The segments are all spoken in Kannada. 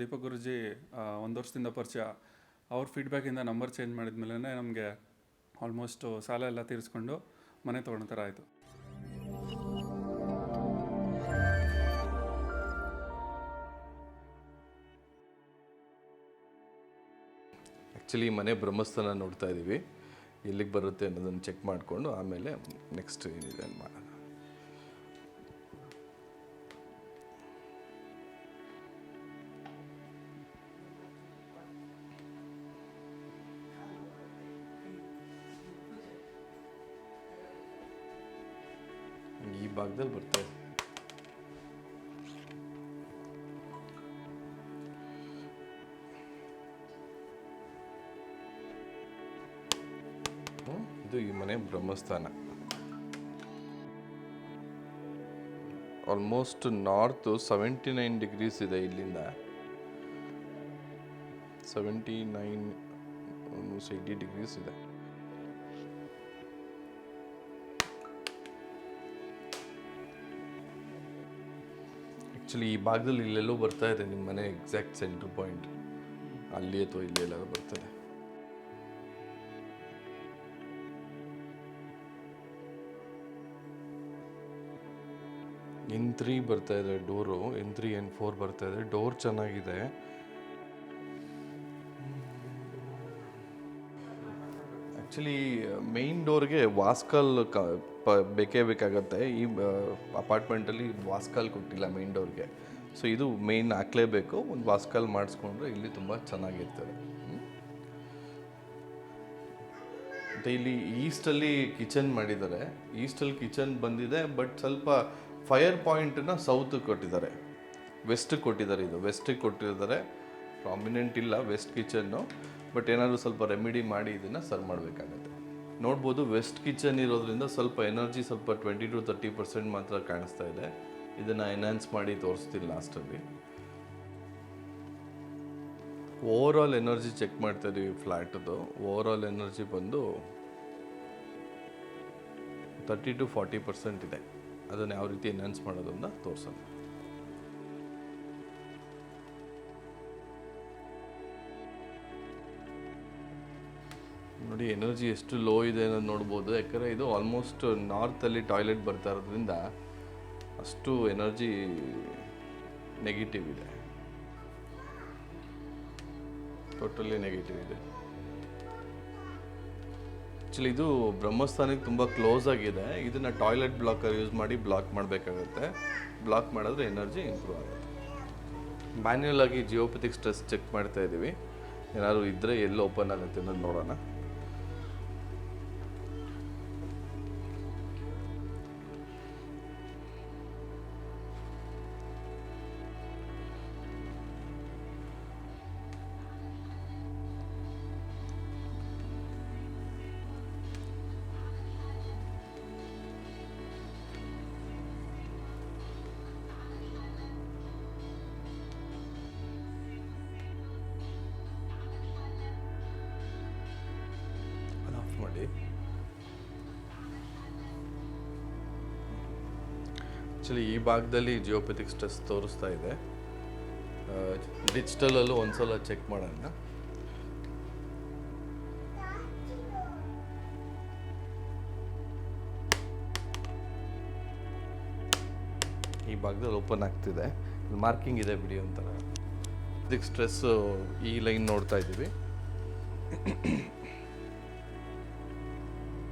ದೀಪಕ್ ಗುರುಜಿ 1 ವರ್ಷದಿಂದ ಪರಿಚಯ. ಅವ್ರ ಫೀಡ್ಬ್ಯಾಕಿಂದ ನಂಬರ್ ಚೇಂಜ್ ಮಾಡಿದ್ಮೇಲೆ ನಮಗೆ ಆಲ್ಮೋಸ್ಟ್ ಸಾಲ ಎಲ್ಲ ತೀರಿಸ್ಕೊಂಡು ಮನೆ ತೊಗೊಳೋ ಥರ ಆಯಿತು. ಆ್ಯಕ್ಚುಲಿ ಮನೆ ಬ್ರಹ್ಮಸ್ಥಾನ ನೋಡ್ತಾ ಇದ್ದೀವಿ, ಎಲ್ಲಿಗೆ ಬರುತ್ತೆ ಅನ್ನೋದನ್ನು ಚೆಕ್ ಮಾಡಿಕೊಂಡು ಆಮೇಲೆ ನೆಕ್ಸ್ಟ್ ಏನಿದೆ ಮಾಡೋಣ. ಈ ಭಾಗದಲ್ಲಿ ಬರ್ತಾ ಇದೆ. ಇದು ಈ ಮನೆ ಬ್ರಹ್ಮಸ್ಥಾನ. ಆಲ್ಮೋಸ್ಟ್ ನಾರ್ತ್ 79 ಡಿಗ್ರೀಸ್ ಇದೆ. ಇಲ್ಲಿಂದ 79 80 ಡಿಗ್ರೀಸ್ ಇದೆ. ಆ್ಯಕ್ಚುಲಿ ಈ ಭಾಗದಲ್ಲಿ ಇಲ್ಲೆಲ್ಲೋ ಬರ್ತಾ ಇದೆ ನಿಮ್ಮ ಮನೆ ಎಕ್ಸಾಕ್ಟ್ ಸೆಂಟ್ರ್ ಪಾಯಿಂಟ್, ಅಲ್ಲಿ ಅಥವಾ ಇಲ್ಲಿ ಎಲ್ಲರೂ ಬರ್ತದೆ. N3 ಬರ್ತಾ ಇದೆ ಡೋರು, N3 N4 ಬರ್ತಾ ಇದೆ. ಡೋರ್ ಚೆನ್ನಾಗಿದೆ. ಆ್ಯಕ್ಚುಲಿ ಮೇನ್ ಡೋರ್ಗೆ ವಾಸ್ಕಾಲ್ ಬೇಕೇ ಬೇಕಾಗತ್ತೆ. ಈ ಅಪಾರ್ಟ್ಮೆಂಟಲ್ಲಿ ವಾಸ್ಕಾಲ್ ಕೊಟ್ಟಿಲ್ಲ ಮೇನ್ ಡೋರ್ಗೆ, ಸೊ ಇದು ಮೇನ್ ಹಾಕ್ಲೇಬೇಕು. ಒಂದು ವಾಸ್ಕಾಲ್ ಮಾಡಿಸ್ಕೊಂಡ್ರೆ ಇಲ್ಲಿ ತುಂಬ ಚೆನ್ನಾಗಿರ್ತದೆ. ಮತ್ತು ಇಲ್ಲಿ ಈಸ್ಟಲ್ಲಿ ಕಿಚನ್ ಮಾಡಿದ್ದಾರೆ. ಈಸ್ಟಲ್ಲಿ ಕಿಚನ್ ಬಂದಿದೆ, ಬಟ್ ಸ್ವಲ್ಪ ಫೈರ್ ಪಾಯಿಂಟನ್ನ ಸೌತ್ ಕೊಟ್ಟಿದ್ದಾರೆ, ವೆಸ್ಟಿಗೆ ಕೊಟ್ಟಿದ್ದಾರೆ. ಇದು ವೆಸ್ಟಿಗೆ ಕೊಟ್ಟಿದ್ದಾರೆ, ಪ್ರಾಮಿನೆಂಟ್ ಇಲ್ಲ ವೆಸ್ಟ್ ಕಿಚನ್ನು. ಬಟ್ ಏನಾದರೂ ಸ್ವಲ್ಪ ರೆಮಿಡಿ ಮಾಡಿ ಇದನ್ನು ಸರ್ವ್ ಮಾಡಬೇಕಾಗತ್ತೆ. ನೋಡ್ಬೋದು ವೆಸ್ಟ್ ಕಿಚನ್ ಇರೋದ್ರಿಂದ ಸ್ವಲ್ಪ ಎನರ್ಜಿ ಸ್ವಲ್ಪ 20 to 30% ಮಾತ್ರ ಕಾಣಿಸ್ತಾ ಇದೆ. ಇದನ್ನು ಎನ್ಹಾನ್ಸ್ ಮಾಡಿ ತೋರಿಸ್ತೀನಿ ಲಾಸ್ಟಲ್ಲಿ. ಓವರ್ ಆಲ್ ಎನರ್ಜಿ ಚೆಕ್ ಮಾಡ್ತಾ ಇದೀವಿ ಫ್ಲ್ಯಾಟದು. ಓವರ್ ಆಲ್ ಎನರ್ಜಿ ಬಂದು 30 to 40% ಇದೆ. ಅದನ್ನು ಯಾವ ರೀತಿ ಎನ್ಹಾನ್ಸ್ ಮಾಡೋದನ್ನ ತೋರಿಸೋಣ. ನೋಡಿ ಎನರ್ಜಿ ಎಷ್ಟು ಲೋ ಇದೆ ಅನ್ನೋದು ನೋಡ್ಬೋದು. ಯಾಕಂದರೆ ಇದು ಆಲ್ಮೋಸ್ಟ್ ನಾರ್ತಲ್ಲಿ ಟಾಯ್ಲೆಟ್ ಬರ್ತಾ ಇರೋದ್ರಿಂದ ಅಷ್ಟು ಎನರ್ಜಿ ನೆಗೆಟಿವ್ ಇದೆ, ಟೋಟಲಿ ನೆಗೆಟಿವ್ ಇದೆ. ಆ್ಯಕ್ಚುಲಿ ಇದು ಬ್ರಹ್ಮಸ್ಥಾನಕ್ಕೆ ತುಂಬ ಕ್ಲೋಸ್ ಆಗಿದೆ. ಇದನ್ನು ಟಾಯ್ಲೆಟ್ ಬ್ಲಾಕರ್ ಯೂಸ್ ಮಾಡಿ ಬ್ಲಾಕ್ ಮಾಡಬೇಕಾಗತ್ತೆ. ಬ್ಲಾಕ್ ಮಾಡಿದ್ರೆ ಎನರ್ಜಿ ಇಂಪ್ರೂವ್ ಆಗುತ್ತೆ. ಮ್ಯಾನ್ಯುಯಲ್ ಆಗಿ ಜಿಯೋಪಥಿಕ್ ಸ್ಟ್ರೆಸ್ ಚೆಕ್ ಮಾಡ್ತಾ ಇದ್ದೀವಿ. ಏನಾದ್ರು ಇದ್ದರೆ ಎಲ್ಲಿ ಓಪನ್ ಆಗುತ್ತೆ ಅನ್ನೋದು ನೋಡೋಣ. ಮಾಡಿ. ಆ್ಯಕ್ಚುಲಿ ಈ ಭಾಗದಲ್ಲಿ ಜಿಯೋಪಥಿಕ್ ಸ್ಟ್ರೆಸ್ ತೋರಿಸ್ತಾ ಇದೆ. ಡಿಜಿಟಲಲ್ಲೂ ಒಂದ್ಸಲ ಚೆಕ್ ಮಾಡೋಣ. ಈ ಭಾಗದಲ್ಲಿ ಓಪನ್ ಆಗ್ತಿದೆ. ಮಾರ್ಕಿಂಗ್ ಇದೆ ಬಿಡಿ ಒಂಥರ. ಇದಕ್ಕೆ ಸ್ಟ್ರೆಸ್ಸು ಈ ಲೈನ್ ನೋಡ್ತಾ ಇದ್ದೀವಿ.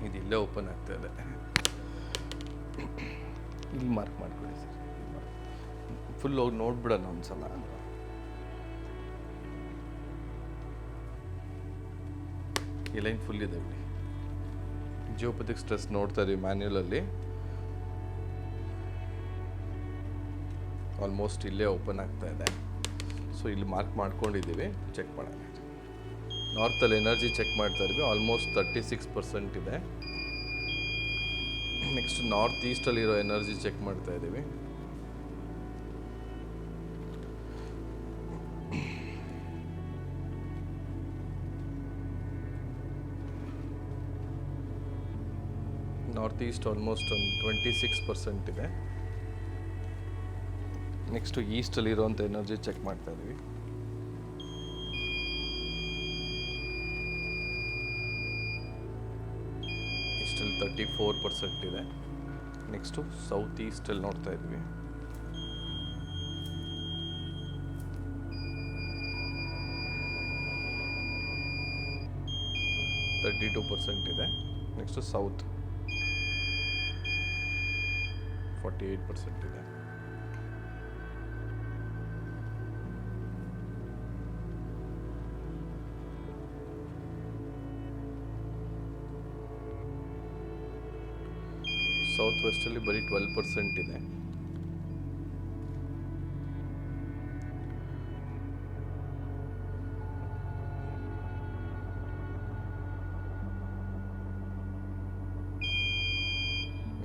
ಇದು ಇಲ್ಲೇ ಓಪನ್ ಆಗ್ತಾ ಇದೆ. ಇಲ್ಲಿ ಮಾರ್ಕ್ ಮಾಡ್ಕೊಳ್ಳಿ ಸರ್. ಫುಲ್ ಹೋಗಿ ನೋಡ್ಬಿಡೋಣ ಒಂದ್ಸಲ. ಈ ಲೈನ್ ಫುಲ್ ಇದೆ ಬಿಡಿ. ಜಿಯೋಪಥಿಕ್ ಸ್ಟ್ರೆಸ್ ನೋಡ್ತಾ ಇದೀವಿ ಮ್ಯಾನ್ಯುಯಲಲ್ಲಿ. ಆಲ್ಮೋಸ್ಟ್ ಇಲ್ಲೇ ಓಪನ್ ಆಗ್ತಾ ಇದೆ. ಸೊ ಇಲ್ಲಿ ಮಾರ್ಕ್ ಮಾಡ್ಕೊಂಡಿದ್ದೀವಿ, ಚೆಕ್ ಮಾಡೋಣ. ನಾರ್ತಲ್ಲಿ ಎನರ್ಜಿ ಚೆಕ್ ಮಾಡ್ತಾ ಇದ್ವಿ. ಆಲ್ಮೋಸ್ಟ್ 36% ಇದೆ. ನೆಕ್ಸ್ಟ್ ನಾರ್ತ್ ಈಸ್ಟಲ್ಲಿರೋ ಎನರ್ಜಿ ಚೆಕ್ ಮಾಡ್ತಾ ಇದ್ದೀವಿ. ನಾರ್ತ್ ಈಸ್ಟ್ ಆಲ್ಮೋಸ್ಟ್ ಒಂದು 26% ಇದೆ. ನೆಕ್ಸ್ಟು ಈಸ್ಟಲ್ಲಿರೋಂಥ ಎನರ್ಜಿ ಚೆಕ್ ಮಾಡ್ತಾ ಇದ್ದೀವಿ. 34% ಇದೆ. ನೆಕ್ಸ್ಟು ಸೌತ್ ಈಸ್ಟಲ್ಲಿ ನೋಡ್ತಾ ಇದ್ವಿ. %32 ಇದೆ. ನೆಕ್ಸ್ಟು ಸೌತ್ 48% ಇದೆ. ಸೌತ್ ವೆಸ್ಟಲ್ಲಿ ಬರೀ 12% ಇದೆ.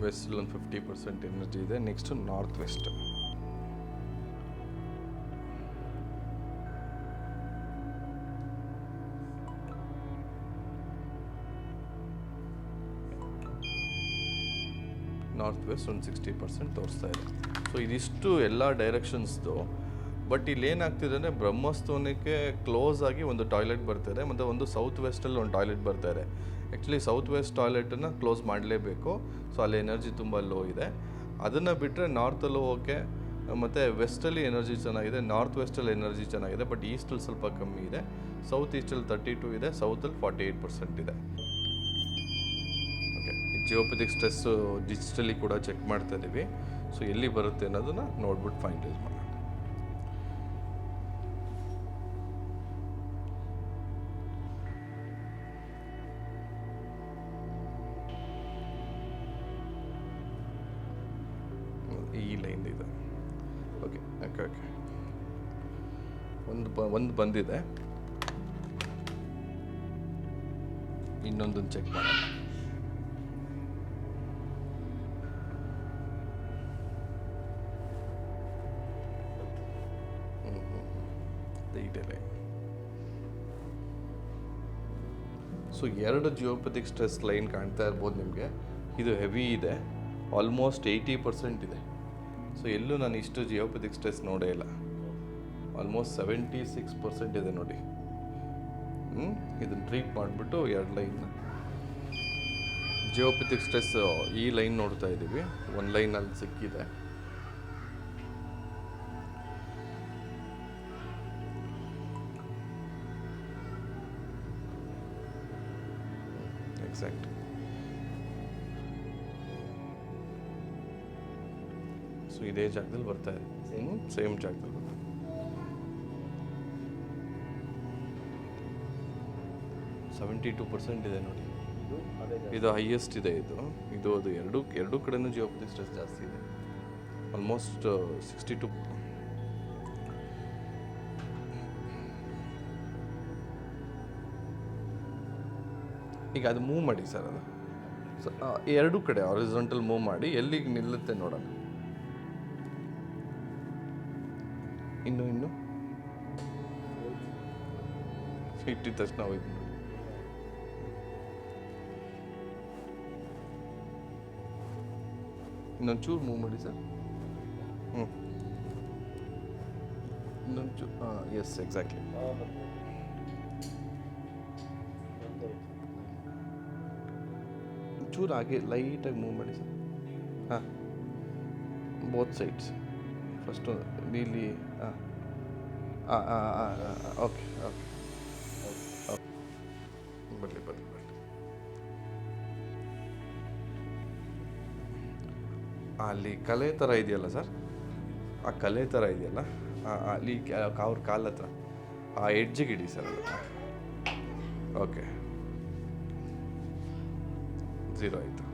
ವೆಸ್ಟಲ್ಲಿ ಒಂದು 50% ಎನರ್ಜಿ ಇದೆ. Next north west. North west ಒಂದು 60% ತೋರಿಸ್ತಾ ಇದೆ. ಸೊ ಇದಿಷ್ಟು ಎಲ್ಲ ಡೈರೆಕ್ಷನ್ಸ್ದು. ಬಟ್ ಇಲ್ಲಿ ಏನಾಗ್ತಿದೆ ಅಂದರೆ ಬ್ರಹ್ಮಸ್ಥಾನಕ್ಕೆ ಕ್ಲೋಸ್ ಆಗಿ ಒಂದು ಟಾಯ್ಲೆಟ್ ಬರ್ತಾರೆ ಮತ್ತು ಒಂದು ಸೌತ್ ವೆಸ್ಟಲ್ಲಿ ಒಂದು ಟಾಯ್ಲೆಟ್ ಬರ್ತಾರೆ. ಆ್ಯಕ್ಚುಲಿ ಸೌತ್ ವೆಸ್ಟ್ ಟಾಯ್ಲೆಟನ್ನು ಕ್ಲೋಸ್ ಮಾಡಲೇಬೇಕು. ಸೊ ಅಲ್ಲಿ ಎನರ್ಜಿ ತುಂಬ ಲೋ ಇದೆ. ಅದನ್ನು ಬಿಟ್ಟರೆ ನಾರ್ತಲ್ಲೂ ಓಕೆ, ಮತ್ತು ವೆಸ್ಟಲ್ಲಿ ಎನರ್ಜಿ ಚೆನ್ನಾಗಿದೆ, ನಾರ್ತ್ ವೆಸ್ಟಲ್ಲಿ ಎನರ್ಜಿ ಚೆನ್ನಾಗಿದೆ. ಬಟ್ ಈಸ್ಟಲ್ಲಿ ಸ್ವಲ್ಪ ಕಮ್ಮಿ ಇದೆ. ಸೌತ್ ಈಸ್ಟಲ್ಲಿ 32 ಇದೆ, ಸೌತಲ್ಲಿ 48% ಇದೆ. ಓಕೆ, ಜಿಯೋಪಥಿಕ್ ಸ್ಟ್ರೆಸ್ಸು ಡಿಜಿಟಲಿ ಕೂಡ ಚೆಕ್ ಮಾಡ್ತಾ ಇದ್ದೀವಿ. ಸೊ ಎಲ್ಲಿ ಬರುತ್ತೆ ಅನ್ನೋದನ್ನು ನೋಡ್ಬಿಟ್ಟು ಫೈನಲೈಸ್ ಮಾಡೋಣ. ಈ ಲೈನ್ ಇದೆ. ಓಕೆ ಓಕೆ ಓಕೆ ಒಂದು ಬಂದಿದೆ. ಇನ್ನೊಂದನ್ನು ಚೆಕ್ ಮಾಡೋಣ. ಇದೆ line. So 2 geopathic stress line ಕಾಣ್ತಾ ಇರ್ಬೋದು ನಿಮಗೆ. ಇದು ಹೆವಿ ಇದೆ, ಆಲ್ಮೋಸ್ಟ್ 80% ಇದೆ. ಸೊ ಎಲ್ಲೂ ನಾನು ಇಷ್ಟು ಜಿಯೋಪಥಿಕ್ ಸ್ಟ್ರೆಸ್ ನೋಡೇ ಇಲ್ಲ. ಆಲ್ಮೋಸ್ಟ್ 76% ಇದೆ ನೋಡಿ. ಇದನ್ನು ಟ್ರೀಟ್ ಮಾಡಿಬಿಟ್ಟು 2 ಲೈನ್ ಜಿಯೋಪಥಿಕ್ ಸ್ಟ್ರೆಸ್ ಈ ಲೈನ್ ನೋಡ್ತಾ ಇದ್ದೀವಿ. ಒಂದು ಲೈನ್ ಅಲ್ಲಿ ಸಿಕ್ಕಿದೆ. ಎಕ್ಸಾಕ್ಟ್. ಸೊ ಇದೇ ಜಾಗದಲ್ಲಿ ಬರ್ತಾ ಇದೆ. ಸೇಮ್ ಜಾಗದಲ್ಲಿ 72% ಇದೆ ನೋಡಿ. ಇದು ಹೈಯೆಸ್ಟ್ ಇದೆ. ಇದು ಅದು ಎರಡು ಕಡೆನೂ ಜಿಯೋಪಥಿಕ್ ಸ್ಟ್ರೆಸ್ ಜಾಸ್ತಿ ಇದೆ. ಆಲ್ಮೋಸ್ಟ್ 62. ಈಗ ಅದು ಮೂವ್ ಮಾಡಿ ಸರ್. ಅದು ಎರಡೂ ಕಡೆ ಹಾರಿಜಾಂಟಲ್ ಮೂವ್ ಮಾಡಿ ಎಲ್ಲಿಗೆ ನಿಲ್ಲುತ್ತೆ ನೋಡೋಣ. ಇನ್ನು ಇಟ್ಟಿದ ತಕ್ಷಣ ಹೋಯ್ತು. ಇನ್ನೊಂಚೂರು ಮೂವ್ ಮಾಡಿ ಸರ್. ಇನ್ನೊಂಚೂರು. Yes exactly. ಚೂರು ಹಾಗೆ ಲೈಟಾಗಿ ಮೂವ್ ಮಾಡಿ ಸರ್. ಹಾಂ, ಬೋತ್ ಸೈಡ್ಸ್. ಫಸ್ಟು ಇಲ್ಲಿ. ಹಾಂ ಹಾಂ ಹಾಂ ಹಾಂ ಓಕೆ ಓಕೆ ಓಕೆ. ಬರಲಿ. ಅಲ್ಲಿ ಕಲೆ ಥರ ಇದೆಯಲ್ಲ ಸರ್, ಆ ಕಲೆ ಥರ ಇದೆಯಲ್ಲ, ಅಲ್ಲಿ ಅವ್ರ ಕಾಲ ಹತ್ರ ಆ ಎಡ್ಜಿಗೆ ಇಡಿ ಸರ್. ಅದು ಓಕೆ. 0 ಆಯಿತು.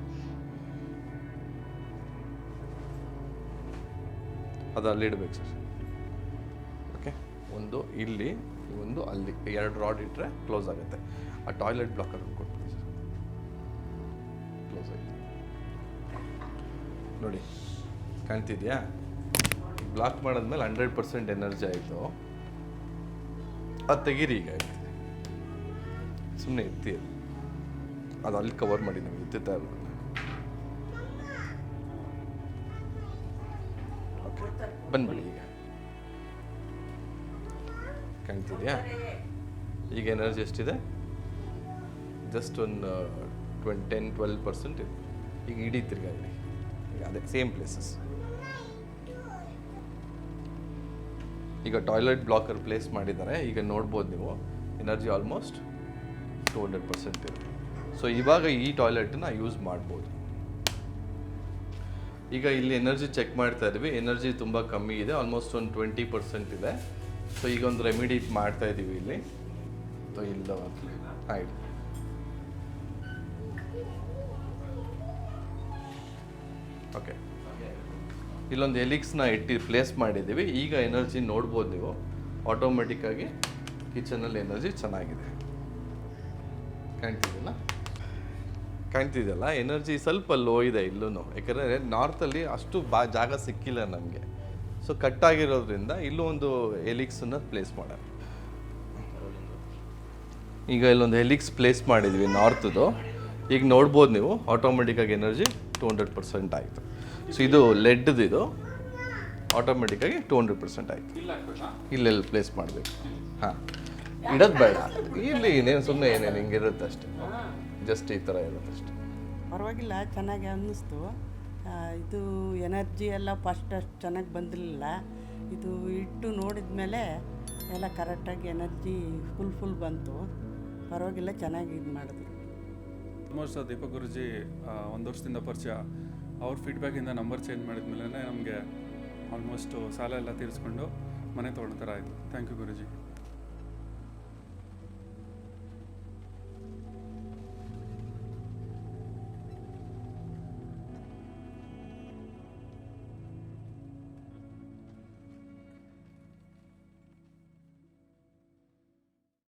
ಅದು ಅಲ್ಲಿ ಇಡಬೇಕು ಸರ್. ಓಕೆ, ಒಂದು ಇಲ್ಲಿ, ಒಂದು ಅಲ್ಲಿ, 2 ರಾಡ್ ಇಟ್ಟರೆ ಕ್ಲೋಸ್ ಆಗುತ್ತೆ. ಆ ಟಾಯ್ಲೆಟ್ ಬ್ಲಾಕರ್ ಕೊಟ್ಬಿಡಿ ಸರ್. ಕ್ಲೋಸ್ ಆಯಿತು ನೋಡಿ, ಕಾಣ್ತಿದ್ಯಾ? ಬ್ಲಾಕ್ ಮಾಡಿದ್ಮೇಲೆ 100% ಎನರ್ಜಿ ಆಯಿತು. ಅದು ತೆಗೀರಿ. ಈಗ ಸುಮ್ಮನೆ ಎತ್ತಿ ಅದು ಅಲ್ಲಿ ಕವರ್ ಮಾಡಿ ನಮಗೆ ಎತ್ತುತ್ತಾ ಇರೋದು. ಓಕೆ, ಬಂದ್ಬಿಡಿ. ಈಗ ಕಾಣ್ತಿದ್ಯಾ? ಈಗ ಎನರ್ಜಿ ಎಷ್ಟಿದೆ? ಜಸ್ಟ್ ಒಂದು 10-12% ಇದೆ. ಈಗ ಇಡೀ ತಿರ್ಗಾ ಇದೆ, ಈಗ ಅದೇ ಸೇಮ್ ಪ್ಲೇಸಸ್. ಈಗ ಟಾಯ್ಲೆಟ್ ಬ್ಲಾಕರ್ ಪ್ಲೇಸ್ ಮಾಡಿದ್ದಾರೆ. ಈಗ ನೋಡ್ಬೋದು ನೀವು ಎನರ್ಜಿ ಆಲ್ಮೋಸ್ಟ್ 200% ಇದೆ. ಸೊ ಇವಾಗ ಈ ಟಾಯ್ಲೆಟನ್ನ ಯೂಸ್ ಮಾಡ್ಬೋದು. ಈಗ ಇಲ್ಲಿ ಎನರ್ಜಿ ಚೆಕ್ ಮಾಡ್ತಾ ಇದ್ದೀವಿ. ಎನರ್ಜಿ ತುಂಬ ಕಮ್ಮಿ ಇದೆ, ಆಲ್ಮೋಸ್ಟ್ ಒಂದು 20% ಇದೆ. ಸೊ ಈಗ ಒಂದು ರೆಮಿಡಿ ಮಾಡ್ತಾ ಇದ್ದೀವಿ ಇಲ್ಲಿ. ಸೊ ಇಲ್ಲ ಆಯ್ತು. ಓಕೆ, ಇಲ್ಲೊಂದು ಎಲಿಕ್ಸ್ನ ಪ್ಲೇಸ್ ಮಾಡಿದ್ದೀವಿ. ಈಗ ಎನರ್ಜಿ ನೋಡ್ಬೋದು ನೀವು, ಆಟೋಮೆಟಿಕ್ಕಾಗಿ ಕಿಚನಲ್ಲಿ ಎನರ್ಜಿ ಚೆನ್ನಾಗಿದೆ. ಕಾಣ್ತಿದೆಯಲ್ಲ, ಎನರ್ಜಿ ಸ್ವಲ್ಪ ಲೋ ಇದೆ ಇಲ್ಲೂ, ಯಾಕಂದರೆ ನಾರ್ತಲ್ಲಿ ಅಷ್ಟು ಜಾಗ ಸಿಕ್ಕಿಲ್ಲ ನಮಗೆ. ಸೊ ಕಟ್ಟಾಗಿರೋದ್ರಿಂದ ಇಲ್ಲೂ ಒಂದು ಎಲಿಕ್ಸನ್ನು ಪ್ಲೇಸ್ ಮಾಡೋಣ. ಈಗ ಇಲ್ಲೊಂದು ಎಲಿಕ್ಸ್ ಪ್ಲೇಸ್ ಮಾಡಿದ್ವಿ ನಾರ್ತ್ದು. ಈಗ ನೋಡ್ಬೋದು ನೀವು, ಆಟೋಮೆಟಿಕ್ಕಾಗಿ ಎನರ್ಜಿ 200% ಆಯಿತು. ಸೊ ಇದು ಲೆಡ್ದು, ಇದು ಆಟೋಮೆಟಿಕ್ಕಾಗಿ 200% ಆಯಿತು. ಇಲ್ಲೆಲ್ಲಿ ಪ್ಲೇಸ್ ಮಾಡಬೇಕು. ಹಾಂ, ಇಡೋದು ಬೇಡ ಇಲ್ಲಿ, ಇನ್ನೇನು ಸುಮ್ಮನೆ ಏನೇನು ಹಿಂಗಿರುತ್ತೆ ಅಷ್ಟೇ, ಜಸ್ಟ್ ಈ ಥರ ಇರುತ್ತೆ ಅಷ್ಟೇ. ಪರವಾಗಿಲ್ಲ, ಚೆನ್ನಾಗಿ ಅನ್ನಿಸ್ತು. ಇದು ಎನರ್ಜಿ ಎಲ್ಲ ಫಸ್ಟ್ ಅಷ್ಟು ಚೆನ್ನಾಗಿ ಬಂದಿರಲಿಲ್ಲ. ಇದು ಇಟ್ಟು ನೋಡಿದ ಮೇಲೆ ಎಲ್ಲ ಕರೆಕ್ಟಾಗಿ ಎನರ್ಜಿ ಫುಲ್ ಬಂತು. ಪರವಾಗಿಲ್ಲ, ಚೆನ್ನಾಗಿ ಇದು ಮಾಡಿದ್ರು. ಆಲ್ಮೋಸ್ಟ್ ದೀಪಕ್ ಗುರುಜಿ 1 ವರ್ಷದಿಂದ ಪರಿಚಯ. ಅವ್ರ ಫೀಡ್ಬ್ಯಾಕಿಂದ ನಂಬರ್ ಚೇಂಜ್ ಮಾಡಿದ ಮೇಲೆ ನಮಗೆ ಆಲ್ಮೋಸ್ಟ್ ಸಾಲ ಎಲ್ಲ ತೀರಿಸ್ಕೊಂಡು ಮನೆ ತೊಗೊಳ್ಳೋ ಥರ ಆಯಿತು. Thank you Guruji.